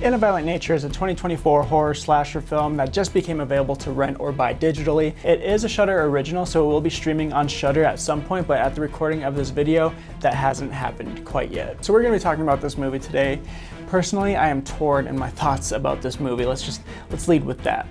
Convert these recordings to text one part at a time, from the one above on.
In a Violent Nature is a 2024 horror slasher film that just became available to rent or buy digitally. It is a Shudder original, so it will be streaming on Shudder at some point, but at the recording of this video, that hasn't happened quite yet. So we're gonna be talking about this movie today. Personally, I am torn in my thoughts about this movie. Let's lead with that.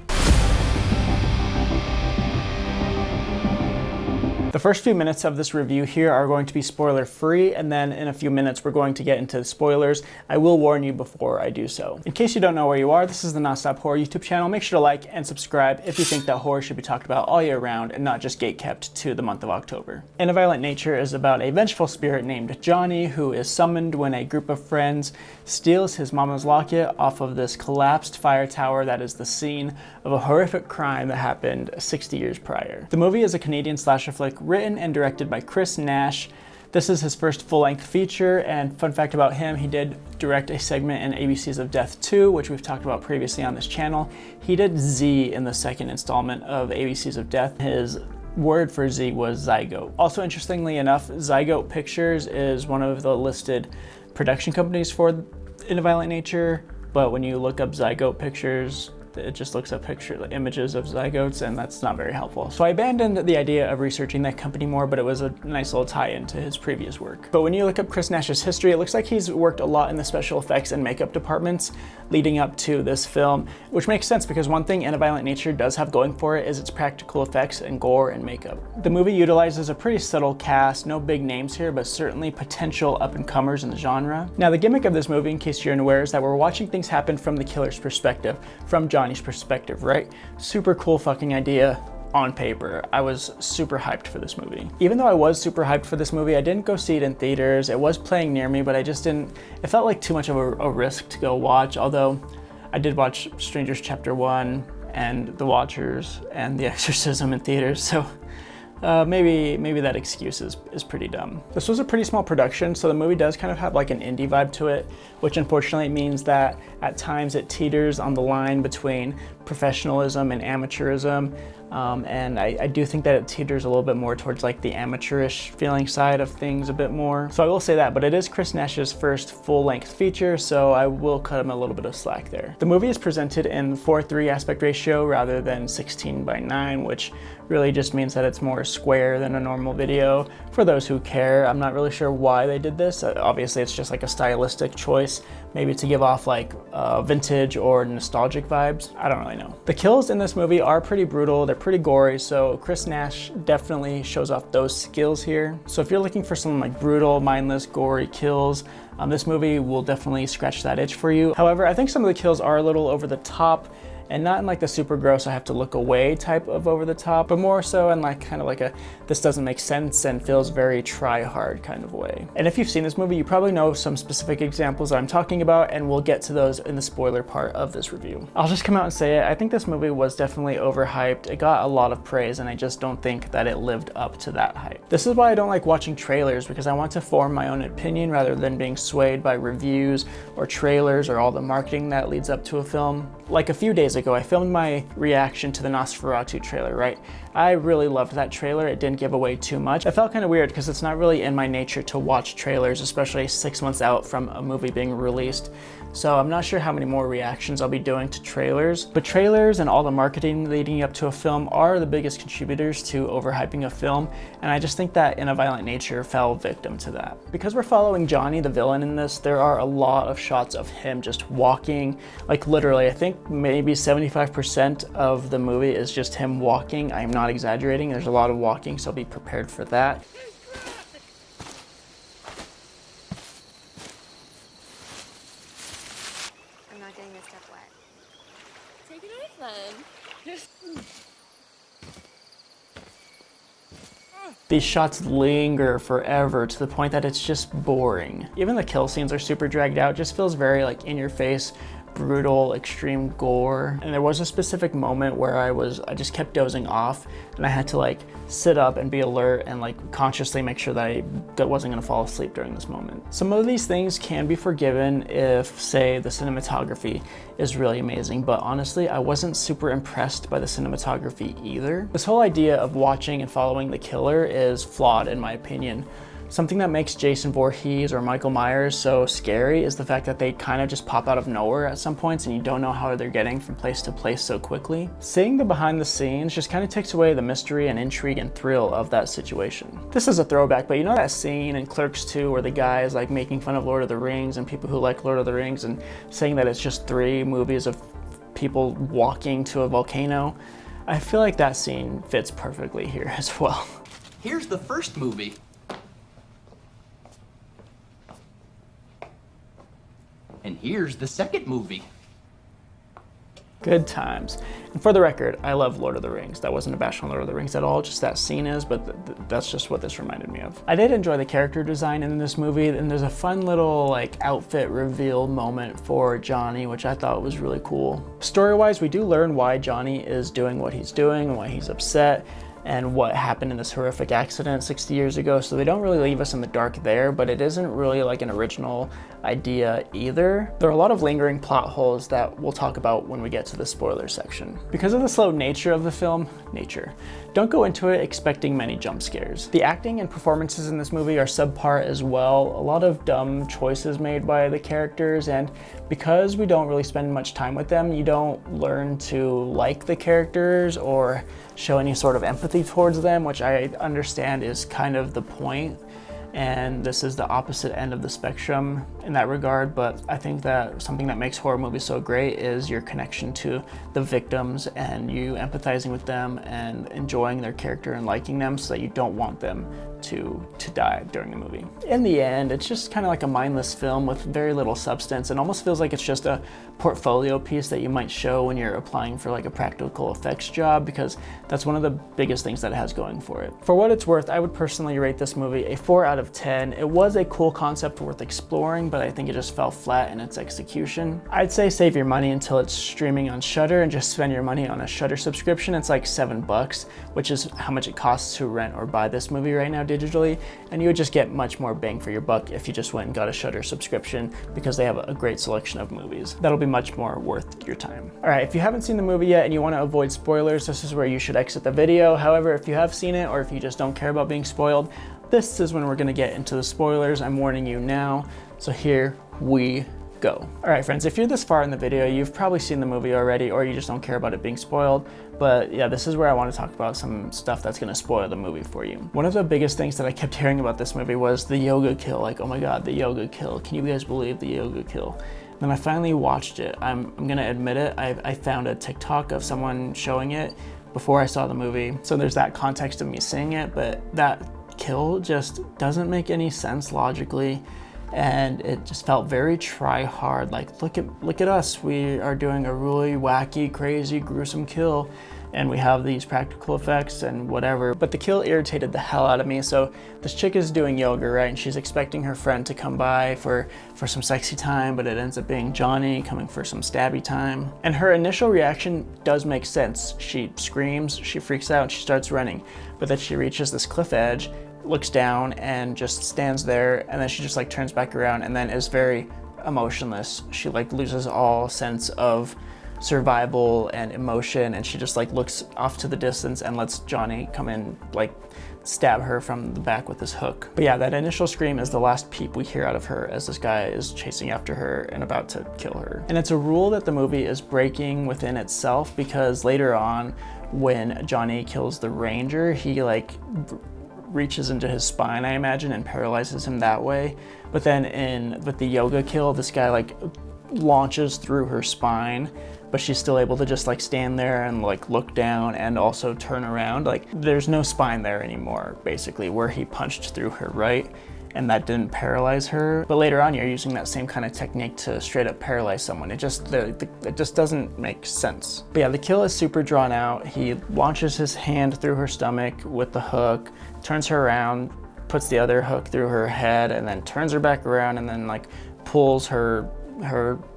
The first few minutes of this review here are going to be spoiler free, and then in a few minutes we're going to get into the spoilers. I will warn you before I do so. In case you don't know where you are, this is the Nonstop Horror YouTube channel. Make sure to like and subscribe if you think that horror should be talked about all year round and not just gatekept to the month of October. In a Violent Nature is about a vengeful spirit named Johnny who is summoned when a group of friends steals his mama's locket off of this collapsed fire tower that is the scene of a horrific crime that happened 60 years prior. The movie is a Canadian slasher flick written and directed by Chris Nash. This is his first full-length feature, and fun fact about him, he did direct a segment in ABCs of Death 2, which we've talked about previously on this channel. He did Z in the second installment of ABCs of Death. His word for Z was Zygote. Also, interestingly enough, Zygote Pictures is one of the listed production companies for In a Violent Nature, but when you look up Zygote Pictures, it just looks up images of zygotes, and that's not very helpful. So I abandoned the idea of researching that company more, but it was a nice little tie-in to his previous work. But when you look up Chris Nash's history, it looks like he's worked a lot in the special effects and makeup departments leading up to this film, which makes sense because one thing In a Violent Nature does have going for it is its practical effects and gore and makeup. The movie utilizes a pretty subtle cast, no big names here, but certainly potential up-and-comers in the genre. Now, the gimmick of this movie, in case you're unaware, is that we're watching things happen from the killer's perspective, from Johnny's perspective, right? Super cool fucking idea on paper. I was super hyped for this movie. Even though I was super hyped for this movie, I didn't go see it in theaters. It was playing near me, but I just didn't, it felt like too much of a risk to go watch, although I did watch Strangers Chapter 1 and The Watchers and The Exorcism in theaters, so maybe that excuse is pretty dumb. This was a pretty small production, so the movie does kind of have like an indie vibe to it, which unfortunately means that at times it teeters on the line between professionalism and amateurism. And I do think that it teeters a little bit more towards like the amateurish feeling side of things a bit more. So I will say that, but it is Chris Nash's first full-length feature, so I will cut him a little bit of slack there. The movie is presented in 4:3 aspect ratio rather than 16:9, which really just means that it's more square than a normal video. For those who care, I'm not really sure why they did this. Obviously, it's just like a stylistic choice, maybe to give off like vintage or nostalgic vibes. I don't really know. The kills in this movie are pretty brutal. They're pretty gory, so Chris Nash definitely shows off those skills here. So if you're looking for some like brutal, mindless, gory kills, this movie will definitely scratch that itch for you. However, I think some of the kills are a little over the top, and not in like the super gross, I have to look away type of over the top, but more so in like kind of like a, this doesn't make sense and feels very try hard kind of way. And if you've seen this movie, you probably know some specific examples that I'm talking about, and we'll get to those in the spoiler part of this review. I'll just come out and say it, I think this movie was definitely overhyped. It got a lot of praise, and I just don't think that it lived up to that hype. This is why I don't like watching trailers, because I want to form my own opinion rather than being swayed by reviews or trailers or all the marketing that leads up to a film. Like a few days ago, I filmed my reaction to the Nosferatu trailer, right? I really loved that trailer. It didn't give away too much. It felt kind of weird because it's not really in my nature to watch trailers, especially 6 months out from a movie being released. So I'm not sure how many more reactions I'll be doing to trailers, but trailers and all the marketing leading up to a film are the biggest contributors to overhyping a film, and I just think that In a Violent Nature fell victim to that. Because we're following Johnny, the villain in this, there are a lot of shots of him just walking, like literally, I think maybe 75% of the movie is just him walking. I'm not exaggerating, there's a lot of walking, so be prepared for that. I'm not getting this stuff wet. Take it off then. These shots linger forever to the point that it's just boring. Even the kill scenes are super dragged out, just feels very like in your face, brutal, extreme gore. And there was a specific moment where I just kept dozing off, and I had to like sit up and be alert and like consciously make sure that I wasn't gonna fall asleep during this moment. Some of these things can be forgiven if, say, the cinematography is really amazing, but honestly, I wasn't super impressed by the cinematography either. This whole idea of watching and following the killer is flawed in my opinion. Something that makes Jason Voorhees or Michael Myers so scary is the fact that they kind of just pop out of nowhere at some points and you don't know how they're getting from place to place so quickly. Seeing the behind the scenes just kind of takes away the mystery and intrigue and thrill of that situation. This is a throwback, but you know that scene in Clerks 2 where the guy is like making fun of Lord of the Rings and people who like Lord of the Rings and saying that it's just 3 movies of people walking to a volcano? I feel like that scene fits perfectly here as well. Here's the first movie. And here's the second movie. Good times. And for the record, I love Lord of the Rings. That wasn't a bash on Lord of the Rings at all, just that scene is, but that's just what this reminded me of. I did enjoy the character design in this movie, and there's a fun little like outfit reveal moment for Johnny, which I thought was really cool. Story-wise, we do learn why Johnny is doing what he's doing and why he's upset, and what happened in this horrific accident 60 years ago, so they don't really leave us in the dark there, but it isn't really like an original idea either. There are a lot of lingering plot holes that we'll talk about when we get to the spoiler section. Because of the slow nature of the film, don't go into it expecting many jump scares. The acting and performances in this movie are subpar as well. A lot of dumb choices made by the characters, and because we don't really spend much time with them, you don't learn to like the characters or show any sort of empathy towards them, which I understand is kind of the point. And this is the opposite end of the spectrum in that regard, but I think that something that makes horror movies so great is your connection to the victims and you empathizing with them and enjoying their character and liking them so that you don't want them to die during the movie. In the end, it's just kind of like a mindless film with very little substance and almost feels like it's just a portfolio piece that you might show when you're applying for like a practical effects job, because that's one of the biggest things that it has going for it. For what it's worth, I would personally rate this movie a 4 out of 10. It was a cool concept worth exploring, but I think it just fell flat in its execution. I'd say save your money until it's streaming on Shudder and just spend your money on a Shudder subscription. It's like $7, which is how much it costs to rent or buy this movie right now digitally, and you would just get much more bang for your buck if you just went and got a Shudder subscription, because they have a great selection of movies. That'll be much more worth your time. All right, if you haven't seen the movie yet and you want to avoid spoilers, this is where you should exit the video. However, if you have seen it or if you just don't care about being spoiled, this is when we're going to get into the spoilers. I'm warning you now, so here we go. All right, friends, if you're this far in the video, you've probably seen the movie already, or you just don't care about it being spoiled. But yeah, this is where I want to talk about some stuff that's going to spoil the movie for you. One of the biggest things that I kept hearing about this movie was the yoga kill. Like, oh my God, the yoga kill. Can you guys believe the yoga kill? And then I finally watched it. I'm going to admit it. I found a TikTok of someone showing it before I saw the movie. So there's that context of me seeing it, but that kill just doesn't make any sense logically. And it just felt very try hard. Like, look at us. We are doing a really wacky, crazy, gruesome kill, and we have these practical effects and whatever. But the kill irritated the hell out of me. So this chick is doing yoga, right? And she's expecting her friend to come by for some sexy time, but it ends up being Johnny coming for some stabby time. And her initial reaction does make sense. She screams, she freaks out, and she starts running. But then she reaches this cliff edge, looks down and just stands there, and then she just like turns back around and then is very emotionless. She like loses all sense of survival and emotion, and she just like looks off to the distance and lets Johnny come in, like stab her from the back with his hook. But yeah, that initial scream is the last peep we hear out of her as this guy is chasing after her and about to kill her. And it's a rule that the movie is breaking within itself, because later on when Johnny kills the ranger, he like reaches into his spine, I imagine, and paralyzes him that way. But then with the yoga kill, this guy like launches through her spine, but she's still able to just like stand there and like look down and also turn around. Like, there's no spine there anymore, basically, where he punched through her, right? And that didn't paralyze her. But later on, you're using that same kind of technique to straight up paralyze someone. It just doesn't make sense. But yeah, the kill is super drawn out. He launches his hand through her stomach with the hook, turns her around, puts the other hook through her head, and then turns her back around, and then like pulls her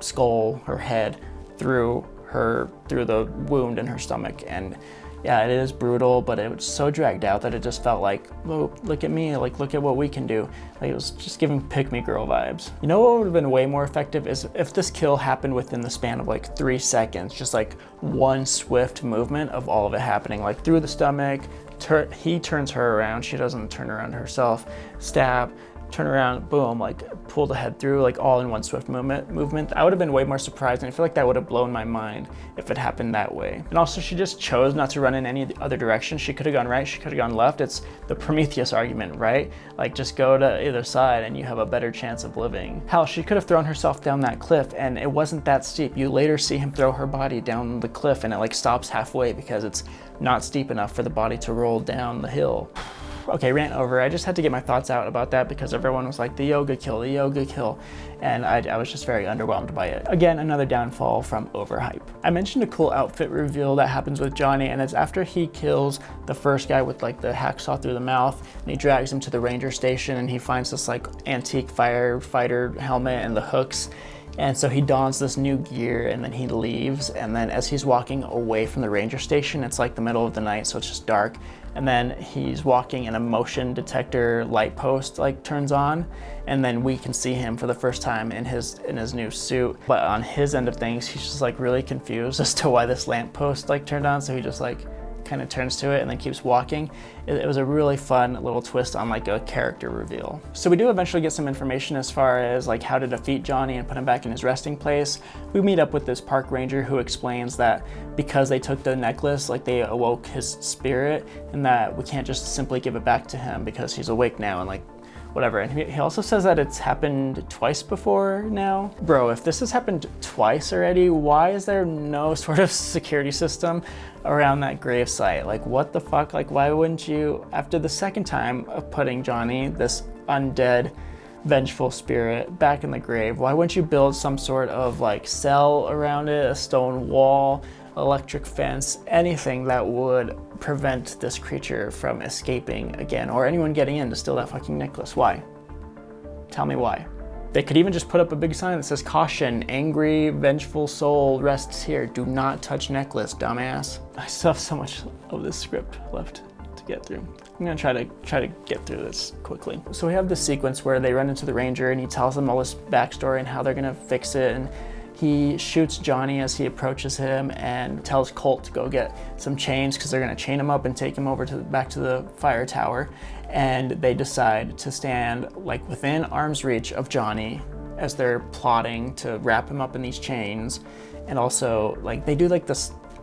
skull, her head, through the wound in her stomach. And Yeah, it is brutal, but it was so dragged out that it just felt like, oh, look at me, like look at what we can do. Like it was just giving pick me girl vibes. You know what would have been way more effective is if this kill happened within the span of like 3 seconds, just like one swift movement of all of it happening, like through the stomach, he turns her around, she doesn't turn around herself, stab, turn around, boom, like pull the head through, like all in one swift movement. I would have been way more surprised, and I feel like that would have blown my mind if it happened that way. And also she just chose not to run in any other direction. She could have gone right, she could have gone left. It's the Prometheus argument, right? Like just go to either side and you have a better chance of living. Hell, she could have thrown herself down that cliff and it wasn't that steep. You later see him throw her body down the cliff and it like stops halfway because it's not steep enough for the body to roll down the hill. Okay, rant over. I just had to get my thoughts out about that because everyone was like, the yoga kill, and I was just very underwhelmed by it. Again, another downfall from overhype. I mentioned a cool outfit reveal that happens with Johnny, and it's after he kills the first guy with like the hacksaw through the mouth, and he drags him to the ranger station, and he finds this like antique firefighter helmet and the hooks. And so he dons this new gear and then he leaves, and then as he's walking away from the ranger station, it's like the middle of the night, so it's just dark, and then he's walking and a motion detector light post like turns on, and then we can see him for the first time in his new suit. But on his end of things, he's just like really confused as to why this lamp post like turned on, so he just like kind of turns to it and then keeps walking. It was a really fun little twist on like a character reveal. So we do eventually get some information as far as like how to defeat Johnny and put him back in his resting place. We meet up with this park ranger who explains that because they took the necklace, like they awoke his spirit, and that we can't just simply give it back to him because he's awake now and like whatever. And he also says that it's happened twice before now. Bro, if this has happened twice already, why is there no sort of security system around that grave site? Like what the fuck? Like why wouldn't you, after the second time of putting Johnny, this undead, vengeful spirit, back in the grave, why wouldn't you build some sort of like cell around it, a stone wall, electric fence, anything that would prevent this creature from escaping again, or anyone getting in to steal that fucking necklace? Why? Tell me why. They could even just put up a big sign that says, caution, angry, vengeful soul rests here. Do not touch necklace, dumbass. I still have so much of this script left to get through. I'm gonna try to get through this quickly. So we have this sequence where they run into the ranger and he tells them all this backstory and how they're gonna fix it, and he shoots Johnny as he approaches him and tells Colt to go get some chains because they're gonna chain him up and take him over back to the fire tower. And they decide to stand like within arm's reach of Johnny as they're plotting to wrap him up in these chains. And also like they do like the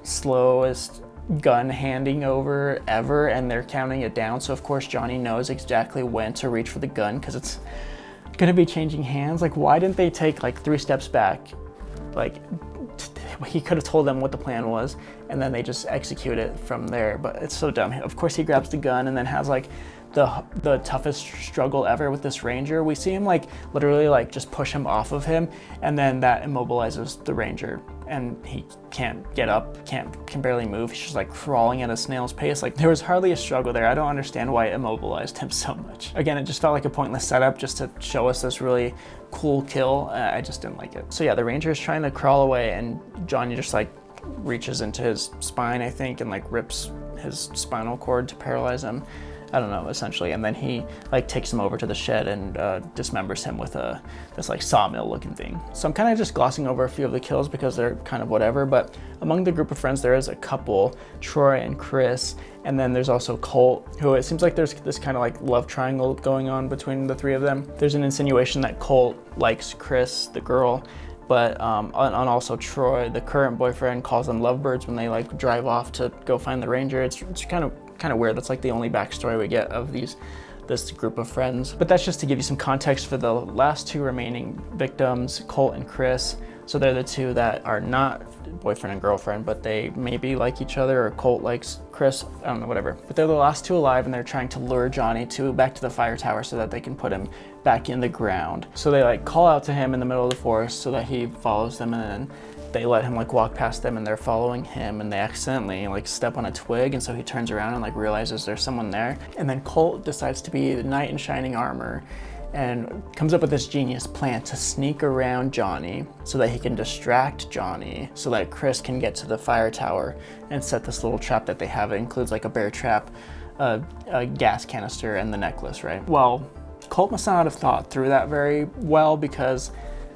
slowest gun handing over ever, and they're counting it down. So of course Johnny knows exactly when to reach for the gun because it's gonna be changing hands. Like why didn't they take like 3 steps back? Like he could have told them what the plan was and then they just execute it from there, but it's so dumb. Of course he grabs the gun and then has like the toughest struggle ever with this ranger. We see him like literally like just push him off of him, and then that immobilizes the ranger and he can't get up, can barely move. He's just like crawling at a snail's pace. Like there was hardly a struggle there. I don't understand why it immobilized him so much. Again, it just felt like a pointless setup just to show us this really cool kill. I just didn't like it. So yeah, the ranger is trying to crawl away and Johnny just like reaches into his spine, I think, and like rips his spinal cord to paralyze him. I don't know, essentially. And then he like takes him over to the shed and dismembers him with this like sawmill looking thing. So I'm kind of just glossing over a few of the kills because they're kind of whatever, but among the group of friends there is a couple, Troy and Chris, and then there's also Colt, who it seems like there's this kind of like love triangle going on between the 3 of them. There's an insinuation that Colt likes Chris, the girl, but and also Troy, the current boyfriend, calls them lovebirds when they like drive off to go find the ranger. It's kind of weird. That's like the only backstory we get of this group of friends. But that's just to give you some context for the last 2 remaining victims, Colt and Chris. So they're the 2 that are not boyfriend and girlfriend, but they maybe like each other, or Colt likes Chris, I don't know, whatever. But they're the last 2 alive, and they're trying to lure Johnny back to the fire tower so that they can put him back in the ground. So they like call out to him in the middle of the forest so that he follows them, and then they let him like walk past them and they're following him, and they accidentally like step on a twig, and so he turns around and like realizes there's someone there. And then Colt decides to be the knight in shining armor and comes up with this genius plan to sneak around Johnny so that he can distract Johnny so that Chris can get to the fire tower and set this little trap that they have. It includes like a bear trap, a gas canister, and the necklace, right? Well, Colt must not have thought through that very well, because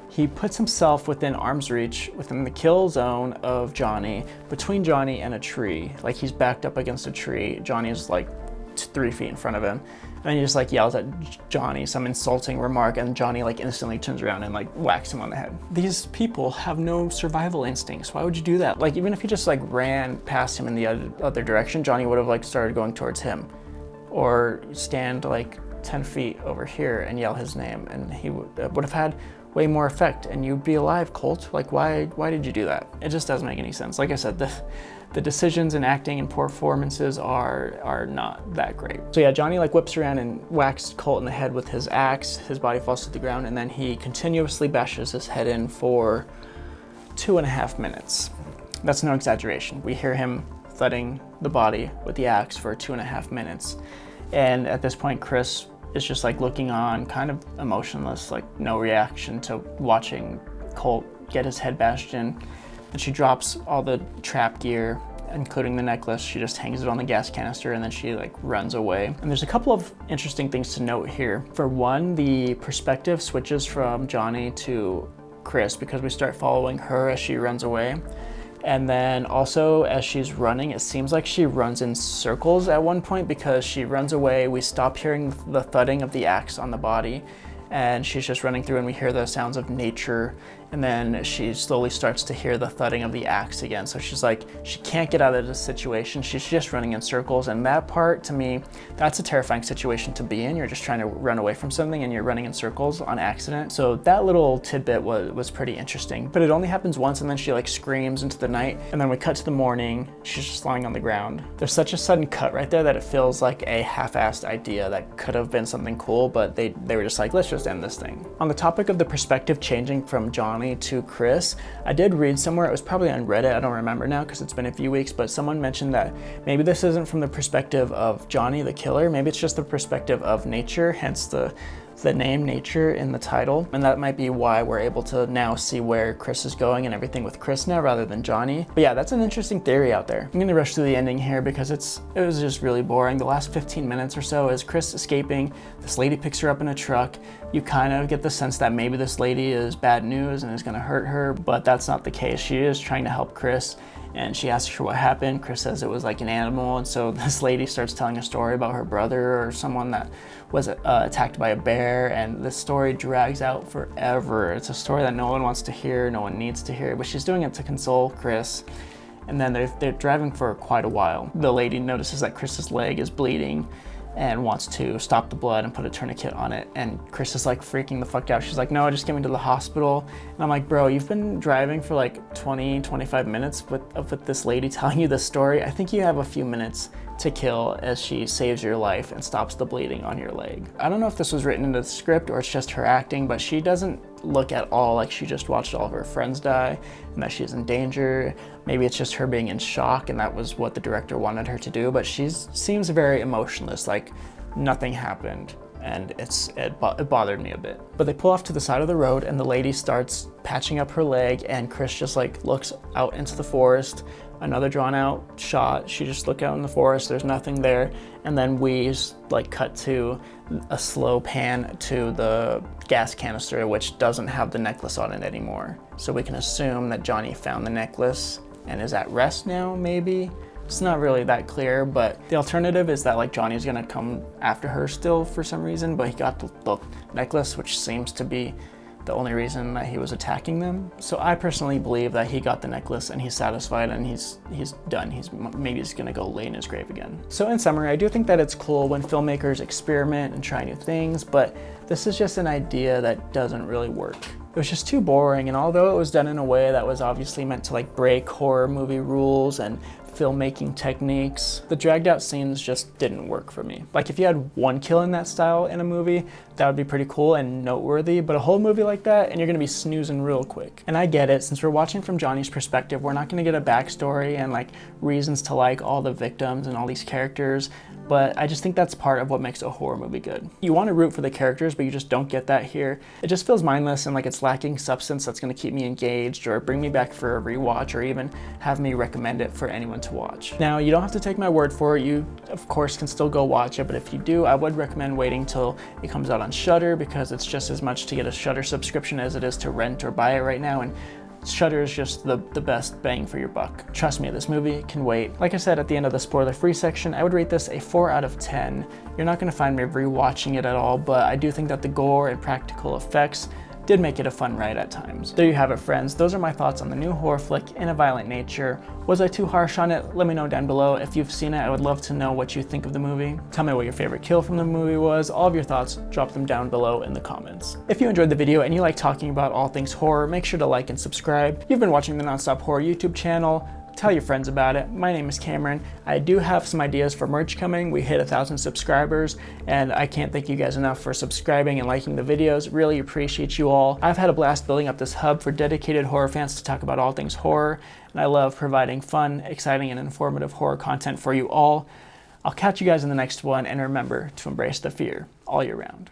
he puts himself within arm's reach, within the kill zone of Johnny, between Johnny and a tree. Like, he's backed up against a tree. Johnny's like 3 feet in front of him. And he just like yells at Johnny some insulting remark, and Johnny like instantly turns around and like whacks him on the head. These people have no survival instincts. Why would you do that? Like, even if he just like ran past him in the other direction, Johnny would have like started going towards him, or stand like 10 feet over here and yell his name, and he would have had way more effect, and you'd be alive, Colt. Like, why did you do that? It just doesn't make any sense. Like I said, the decisions in acting and performances are not that great. So yeah, Johnny like whips around and whacks Colt in the head with his axe. His body falls to the ground, and then he continuously bashes his head in for 2.5 minutes. That's no exaggeration. We hear him thudding the body with the axe for 2.5 minutes. And at this point, Chris is just like looking on, kind of emotionless, like no reaction to watching Colt get his head bashed in. And she drops all the trap gear, including the necklace. She just hangs it on the gas canister, and then she like runs away. And there's a couple of interesting things to note here. For one, the perspective switches from Johnny to Chris because we start following her as she runs away. And then also, as she's running, it seems like she runs in circles at one point, because she runs away. We stop hearing the thudding of the axe on the body, and she's just running through, and we hear the sounds of nature. And then she slowly starts to hear the thudding of the axe again. So she's like, she can't get out of this situation. She's just running in circles. And that part, to me, that's a terrifying situation to be in. You're just trying to run away from something and you're running in circles on accident. So that little tidbit was pretty interesting. But it only happens once, and then she like screams into the night. And then we cut to the morning. She's just lying on the ground. There's such a sudden cut right there that it feels like a half-assed idea that could have been something cool, but they were just like, let's just end this thing. On the topic of the perspective changing from Johnny to Chris, I did read somewhere, it was probably on Reddit, I don't remember now because it's been a few weeks, but someone mentioned that maybe this isn't from the perspective of Johnny the killer, maybe it's just the perspective of nature, hence the name nature in the title. And that might be why we're able to now see where Chris is going and everything with Chris now rather than Johnny. But yeah, that's an interesting theory out there. I'm gonna rush through the ending here because it was just really boring. The last 15 minutes or so is Chris escaping. This lady picks her up in a truck. You kind of get the sense that maybe this lady is bad news and is gonna hurt her, but that's not the case. She is trying to help Chris, and she asks her what happened. Chris says it was like an animal, and so this lady starts telling a story about her brother or someone that was attacked by a bear, and this story drags out forever. It's a story that no one wants to hear, no one needs to hear, but she's doing it to console Chris. And then they're driving for quite a while. The lady notices that Chris's leg is bleeding and wants to stop the blood and put a tourniquet on it. And Chris is like freaking the fuck out. She's like, no, just get me to the hospital. And I'm like, bro, you've been driving for like 20, 25 minutes with this lady telling you this story. I think you have a few minutes to kill as she saves your life and stops the bleeding on your leg. I don't know if this was written into the script or it's just her acting, but she doesn't look at all like she just watched all of her friends die and that she's in danger. Maybe it's just her being in shock and that was what the director wanted her to do, but she seems very emotionless, like nothing happened, and it bothered me a bit. But they pull off to the side of the road and the lady starts patching up her leg, and Chris just like looks out into the forest. Another drawn out shot. She just looked out in the forest, there's nothing there. And then we like cut to a slow pan to the gas canister, which doesn't have the necklace on it anymore. So we can assume that Johnny found the necklace and is at rest now, maybe? It's not really that clear, but the alternative is that like Johnny's gonna come after her still for some reason, but he got the necklace, which seems to be the only reason that he was attacking them. So I personally believe that he got the necklace and he's satisfied and he's done. Maybe he's gonna go lay in his grave again. So in summary, I do think that it's cool when filmmakers experiment and try new things, but this is just an idea that doesn't really work. It was just too boring, and although it was done in a way that was obviously meant to like break horror movie rules and filmmaking techniques, the dragged out scenes just didn't work for me. Like if you had one kill in that style in a movie, that would be pretty cool and noteworthy, but a whole movie like that and you're gonna be snoozing real quick. And I get it, since we're watching from Johnny's perspective, we're not gonna get a backstory and like reasons to like all the victims and all these characters. but I just think that's part of what makes a horror movie good. You want to root for the characters, but you just don't get that here. It just feels mindless and like it's lacking substance that's going to keep me engaged or bring me back for a rewatch or even have me recommend it for anyone to watch. Now, you don't have to take my word for it. You, of course, can still go watch it, but if you do, I would recommend waiting till it comes out on Shudder, because it's just as much to get a Shudder subscription as it is to rent or buy it right now, and Shudder is just the best bang for your buck. Trust me, this movie can wait. Like I said at the end of the spoiler-free section, I would rate this a 4 out of 10. You're not going to find me rewatching it at all, but I do think that the gore and practical effects did make it a fun ride at times. There you have it, friends. Those are my thoughts on the new horror flick, In a Violent Nature. Was I too harsh on it? Let me know down below. If you've seen it, I would love to know what you think of the movie. Tell me what your favorite kill from the movie was. All of your thoughts, drop them down below in the comments. If you enjoyed the video and you like talking about all things horror, make sure to like and subscribe. You've been watching the Nonstop Horror YouTube channel. Tell your friends about it. My name is Cameron. I do have some ideas for merch coming. We hit 1,000 subscribers, and I can't thank you guys enough for subscribing and liking the videos. Really appreciate you all. I've had a blast building up this hub for dedicated horror fans to talk about all things horror, and I love providing fun, exciting, and informative horror content for you all. I'll catch you guys in the next one, and remember to embrace the fear all year round.